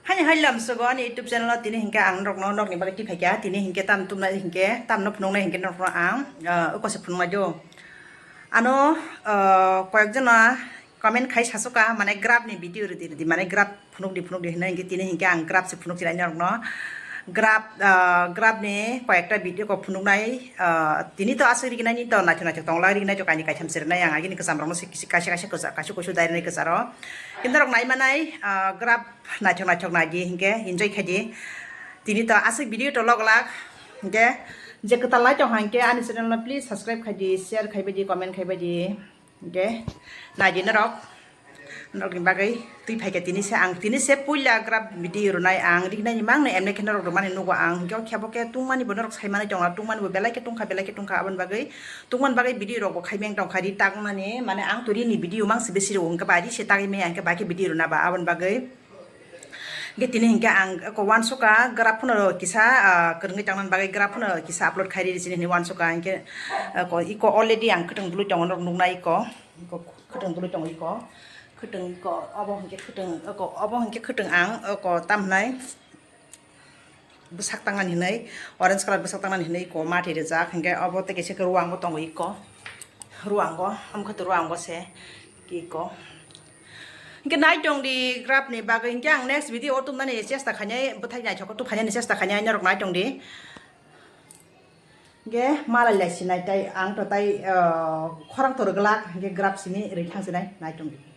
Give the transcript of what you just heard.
Hanya halam segon YouTube channel tini hingga ang nok ni bagi phaja tini hingga tam tum na hingga tam nok phunong na hingga nok ang ko se phunong jo ano কয়েকজনা কমেন্ট খাই সাসুকা মানে গ্রাফ নি ভিডিও রে দি মানে graph phunong di hina hingga tini hingga ang graph se phunong tilai nok no graph ni কয়েকটা video ko phunong nai tini to asri gina ni to nacho tong la rigna jo kani kai tham sir na yang agini kesam ramo se kasu dai ni kesaro কিন্তু রক নাই মানাই গ্রাফ নাচক নাজি হিংকে এনজয় খাজি তিনি তো আসে ভিডিও তো লগ লাগ হিংকে যে কতা লাই চং হাংকে আনি চ্যানেল প্লিজ সাবস্ক্রাইব খাজি শেয়ার খাইবাজি কমেন্ট খাইবাজি হিংকে নাজি নরক ni bagai tui phaike tini se puila grab video ronai ang rigna ni mang na emne kena rok mani nugo ang gyo khabo ke tungmani bonorok saimani jonga tungmani bo belai ke tungka aban bagai tungman bagai video rok bo khaibeng tong khari tagmani mane ang turi ni video mang se besi ro ka bari se tagi me ang ke baki video na ba aban bagai ge tini hingga ang ko wan soka grab phono kisa kereng jangnan bagai grab phono kisa upload khairi sini ni wan soka angke ko iko already ang keteng dulu jong rok nungnai ko keteng dulu jong iko keteng ko abo hingke keteng ang ko tam nai besak tangan hinai orange color besak tangan hinai ko mati rejak hingke abo te kese ruang bo tongo iko ruang go am khat ruang go se ki ko hingke nai jong di grab ni bagai hingke ang next video tum nani chesta khanyai bothai nai choko tu phanya ni chesta khanyai narok nai jong di ge mala lai sinai tai ang to tai khorang tor glak hingke grab sini ri thang sinai nai jong di